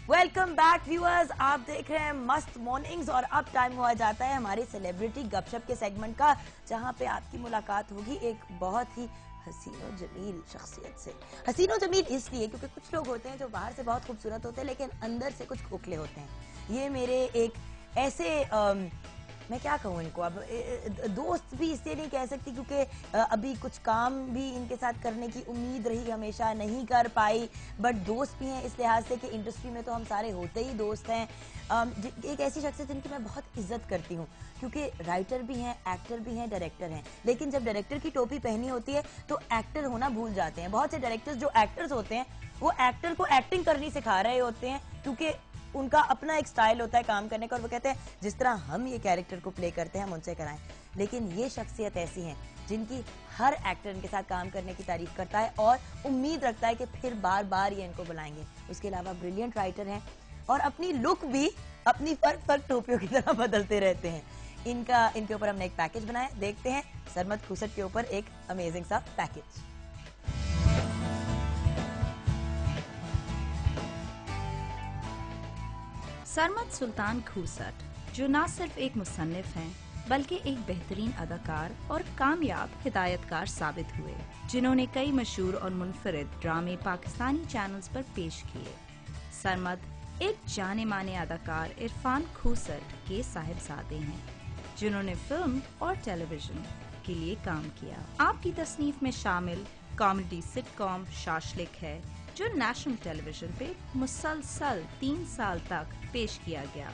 Welcome back viewers, आप देख रहे हैं मस्त मॉर्निंग्स और अब टाइम हुआ जाता है हमारे सेलिब्रिटी गपशप के सेगमेंट का, जहां पे आपकी मुलाकात होगी एक बहुत ही हसीनो जमील शख्सियत से। हसीनो जमील इसलिए क्योंकि कुछ लोग होते हैं जो बाहर से बहुत खूबसूरत होते हैं लेकिन अंदर से कुछ खोखले होते हैं। ये मेरे एक ऐसे मैं क्या कहूँ इनको, अब दोस्त भी इसलिए नहीं कह सकती क्योंकि अभी कुछ काम भी इनके साथ करने की उम्मीद रही, हमेशा नहीं कर पाई, बट दोस्त भी हैं इस लिहाज से कि इंडस्ट्री में तो हम सारे होते ही दोस्त हैं। एक ऐसी शख्सियत जिनकी मैं बहुत इज्जत करती हूँ क्योंकि राइटर भी हैं, एक्टर भी हैं, डायरेक्टर हैं, लेकिन जब डायरेक्टर की टोपी पहनी होती है तो एक्टर होना भूल जाते हैं। बहुत से डायरेक्टर्स जो एक्टर्स होते हैं वो एक्टर को एक्टिंग करनी सिखा रहे होते हैं क्योंकि उनका अपना एक स्टाइल होता है काम करने का और वो कहते हैं जिस तरह हम ये कैरेक्टर को प्ले करते हैं हम उनसे कराएं। लेकिन ये शख्सियत ऐसी हैं जिनकी हर एक्टर इनके साथ काम करने की तारीफ करता है और उम्मीद रखता है कि फिर बार बार ये इनको बुलाएंगे। उसके अलावा ब्रिलियंट राइटर हैं और अपनी लुक भी अपनी फर्क टोपियों की तरह बदलते रहते हैं। इनके ऊपर हमने एक पैकेज बनाया, देखते हैं सरमद खूसट के ऊपर एक अमेजिंग सा पैकेज। सरमद सुल्तान खूसट, जो न सिर्फ एक मुसन्निफ हैं बल्कि एक बेहतरीन अदाकार और कामयाब हिदायतकार साबित हुए, जिन्होंने कई मशहूर और मुनफरिद ड्रामे पाकिस्तानी चैनल्स पर पेश किए। सरमद एक जाने माने अदाकार इरफान खूसट के साहिबजादे हैं, जिन्होंने फिल्म और टेलीविजन के लिए काम किया। आपकी तसनीफ में शामिल कॉमेडी सिटकॉम शाशलिक है, जो नेशनल टेलीविजन पे मुसलसल 3 साल तक पेश किया गया।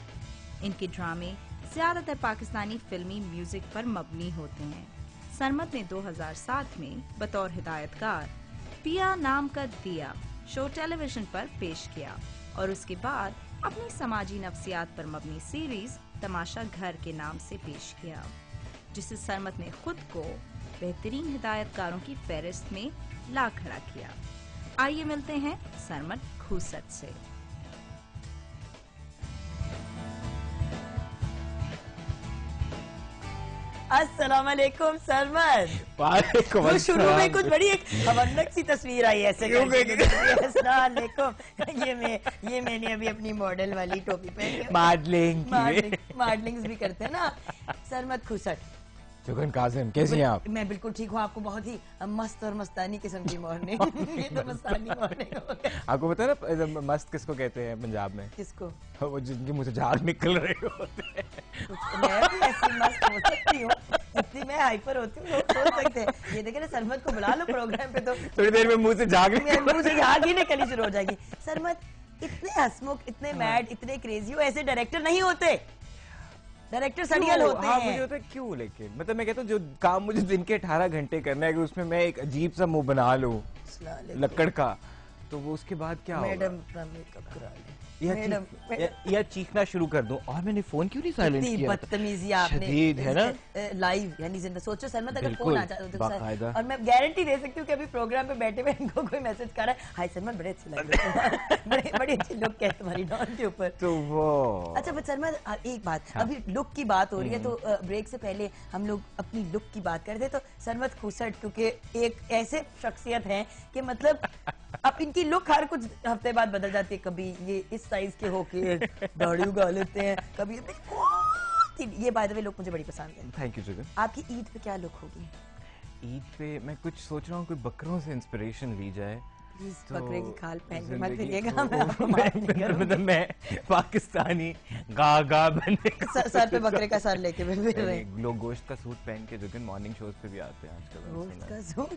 इनके ड्रामे ज्यादातर पाकिस्तानी फिल्मी म्यूजिक पर मबनी होते हैं। सरमद ने 2007 में बतौर हिदायतकार पिया नाम का दिया शो टेलीविजन पर पेश किया और उसके बाद अपनी समाजी नफ्सियात पर मबनी सीरीज तमाशा घर के नाम से पेश किया, जिसे सरमद ने खुद को बेहतरीन हिदायतकारों की फहरिस्त में ला खड़ा किया। आइए मिलते हैं सरमद खूसट से। अस्सलाम वालेकुम सरमद। वालेकुम तो शुरू में अस्सलाम। कुछ बड़ी एक हवनक सी तस्वीर आई ऐसे अस्सलाम वालेकुम। ये मैंने अभी अपनी मॉडल वाली टोपी पहनी। मॉडलिंग्स भी करते हैं ना। सरमद खूसट, जुगन काजिम, कैसी हैं आप? मैं बिल्कुल ठीक हूँ। आपको बहुत ही मस्त और मस्तानी किस्म की मॉर्निंग। ये तो मस्तानी मॉर्निंग हो गया। आपको पता है ना मस्त किसको कहते हैं पंजाब में? किसको? वो जिनके मुंह से झाग निकल रहे होते हैं। मैं भी ऐसी मस्त हो सकती हूँ, इतनी मैं हाइपर होती हूँ, लोग सोच सकते हैं। ये देखे ना सरमद को बुला लो प्रोग्राम पे तो थोड़ी देर में मुंह से झाग मुंह से झाग ही निकलनी शुरू हो जाएगी। सरमद इतने हंसमुख, इतने मैड, इतने क्रेजी हो, ऐसे डायरेक्टर नहीं होते। डायरेक्टर सड़ियल होते हैं। मुझे होता है क्यों, लेकिन मतलब मैं कहता हूँ जो काम मुझे दिन के 18 घंटे करना है कि उसमें मैं एक अजीब सा मुंह बना लूं लकड़ का, तो वो उसके बाद क्या होगा? मैडम मेकअप करा ले, या चीखना शुरू कर दूं। और मैंने फोन क्यों नहीं साइलेंट किया? बदतमीजी आपने, शदीद है ना लाइव यानी जिंदा। सोचो सरमद अगर बिल्कुल, फोन आ जाए बाकायदा। और मैं गारंटी दे सकती हूँ कि अभी प्रोग्राम पे बैठे हुए इनको कोई मैसेज कर रहा है, हाय सरमद बड़े अच्छे लग रहे हैं, बड़ी अच्छी लुक है तुम्हारी डॉन के ऊपर। तो वो अच्छा बट सरमद एक बात, अभी लुक की बात हो रही है तो ब्रेक से पहले हम लोग अपनी लुक की बात करते। तो सरमद खूसट क्योंकि एक ऐसे शख्सियत हैं कि मतलब अब इनकी लुक हर कुछ हफ्ते बाद बदल जाती है। कभी ये इस साइज के होके दाढ़ी उगा लेते हैं, कभी ये बाय द वे लुक मुझे बड़ी पसंद है। Thank you Jugan. आपकी ईद पे क्या लुक होगी? ईद पे मैं कुछ सोच रहा हूँ कोई बकरों से इंस्पिरेशन ली जाए। प्लीज तो बकरे की खाल पहन के मत जिंदगी फिरिएगा, मैं को- आपको मार नहीं करूंगी। मतलब मैं पाकिस्तानी गा बनने का सर पे बकरे का सर लेके फिर रहे नहीं, लोग गोश्त का सूट पहन के जुगन मॉर्निंग शोज पे भी आते हैं आजकल। गोश्त का सूट।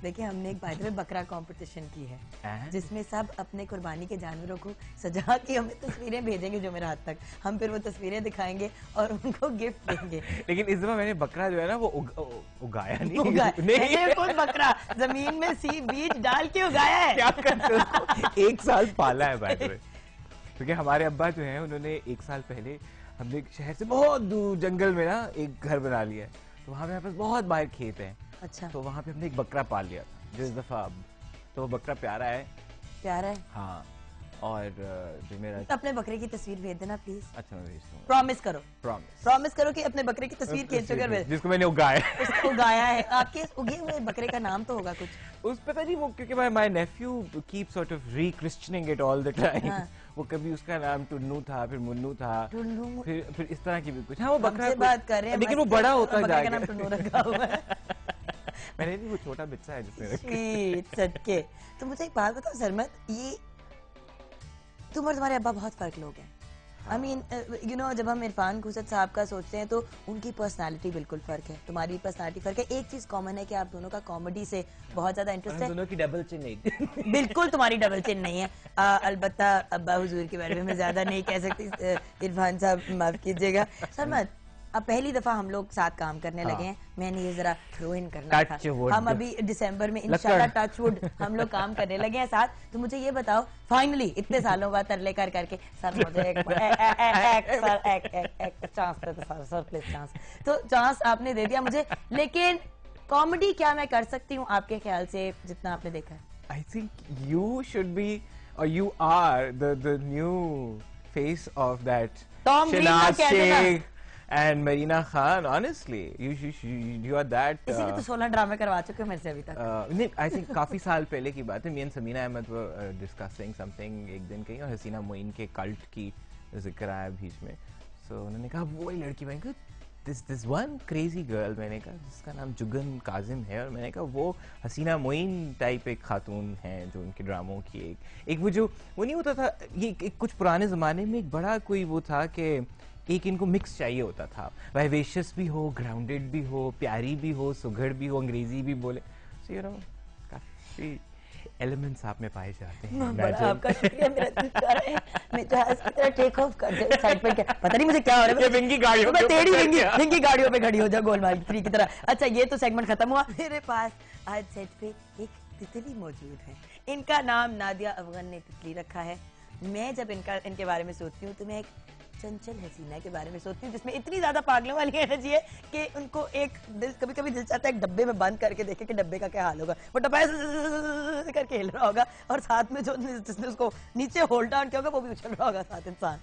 देखिए हमने एक बाय द वे बकरा कंपटीशन की है जिसमें सब अपने कुर्बानी के जानवरों को सजा के हमें तस्वीरें भेजेंगे जुमेरात तक, हम फिर वो तस्वीरें दिखाएंगे और उनको गिफ्ट देंगे। लेकिन इस दफा मैंने बकरा जो है ना वो उगाया नहीं। मैंने कोई बकरा जमीन में बीज डाल के उगाया है। क्या करते हो? 1 साल पाला है बाय द वे, क्योंकि हमारे अब्बा जो है उन्होंने 1 साल पहले हमने शहर से बहुत दूर जंगल में ना एक घर बना लिया है, तो वहाँ पे हमारे पास बहुत बाहर खेत है। अच्छा, तो वहाँ पे हमने एक बकरा पाल लिया था जिस दफा अब, तो वो बकरा प्यारा है। प्यारा है। हाँ, और जो मेरा अपने बकरे की तस्वीर भेज देना प्लीज। अच्छा मैं भेजता हूँ। प्रॉमिस करो, प्रॉमिस प्रॉमिस करो कि अपने बकरे की तस्वीर खींच कर भेज। जिसको मैंने उगाया है। उसको उगाया है। आपके इस उगे हुए बकरे का नाम तो होगा कुछ? उस पता नहीं वो, क्योंकि my nephew keep sort of rechristening it all the time. वो कभी उसका नाम टुन्नू था, फिर मुन्नू था, फिर इस तरह की भी कुछ। हाँ वो बकरा बात कर रहे हैं, लेकिन वो बड़ा होता बकरे का नाम जाएगा। टुन्नू रखा हुआ है। मैंने नहीं, वो छोटा बच्चा है जिसने रखा। Sweet, सदके। तो मुझे एक बात बताओ सरमत, ये तुम और तुम्हारे अब्बा बहुत फर्क लोग हैं। आई मीन यू नो, जब हम इरफान खुसद साहब का सोचते हैं तो उनकी पर्सनालिटी बिल्कुल फर्क है, तुम्हारी पर्सनालिटी फर्क है। एक चीज कॉमन है कि आप दोनों का कॉमेडी से बहुत ज्यादा इंटरेस्ट है। दोनों की डबल चिन नहीं। बिल्कुल तुम्हारी डबल चिन नहीं है। अलबत्ता अब्बा हुजूर के बारे में मैं ज्यादा नहीं कह सकती, इरफान साहब माफ कीजिएगा। सरमत, अब पहली दफा हम लोग साथ काम करने लगे हैं, मैंने ये जरा थ्रो इन करना था। हम अभी दिसंबर में इंशाल्लाह टच वुड हम लोग काम करने लगे हैं साथ। तो मुझे ये बताओ, फाइनली इतने सालों बाद तरले कर करके सर मुझे एक चांस दे दो सर, प्लीज चांस। तो चांस आपने दे दिया मुझे, लेकिन कॉमेडी क्या मैं कर सकती हूँ आपके ख्याल से जितना आपने देखा है? I think you should be, or you are the new face of that Tom Green का Shanaz कह देना। Sheikh and Marina Khan. Honestly, you are that. इसीलिए तो 16 ड्रामे करवा चुके हो मेरे से अभी तक। नहीं, I think काफी साल पहले की बात है। मी एंड समीना अहमद वो डिस्कसिंग समथिंग एक दिन कहीं, और हसीना मोइन के कल्ट की जिक्र आया बीच में। So उन्होंने कहा वो ही लड़की, मैंने कहा this one crazy girl, मैंने कहा जिसका नाम जुगन काजिम है, और मैंने कहा वो हसीना मोइन टाइप एक खातून है जो उनके ड्रामों की एक वो जो वो नहीं होता था, ये एक कुछ पुराने जमाने में एक बड़ा कोई वो था कि एक इनको मिक्स चाहिए होता था, वाइवेशियस भी हो, ग्राउंडेड भी हो, प्यारी भी हो, सुघड़ भी हो, अंग्रेजी भी बोले। सो यू नो काफी एलिमेंट्स आप में पाए जाते हैं। बड़ा आपका शुक्रिया, मेरा दिल कर रहा है मैं जहाज की तरह टेक ऑफ कर दे साइड पे। क्या पता नहीं मुझे क्या हो रहा है, ये विंगी गाड़ियों मैं के तेरी ऊपर विंगी क्या? विंगी गाड़ियों पे खड़ी हो जा गोलमाल 3 की तरह। अच्छा ये तो सेगमेंट खत्म हुआ। मेरे पास आज सेट पे एक तितली मौजूद है, इनका नाम नादिया अफगान ने तितली रखा है। मैं जब इनके बारे में सोचती हूँ तो मैं एक चंचल हसीना के बारे में सोचती हूँ जिसमें इतनी ज्यादा पागलों वाली एनर्जी है कि उनको एक दिल कभी कभी दिल चाहता है एक डब्बे में बंद करके देखे कि डब्बे का क्या हाल होगा। वो डब्बा करके हिल रहा होगा और साथ में जो जिसने उसको नीचे होल्ड डाउन किया होगा वो भी उछल रहा होगा साथ इंसान।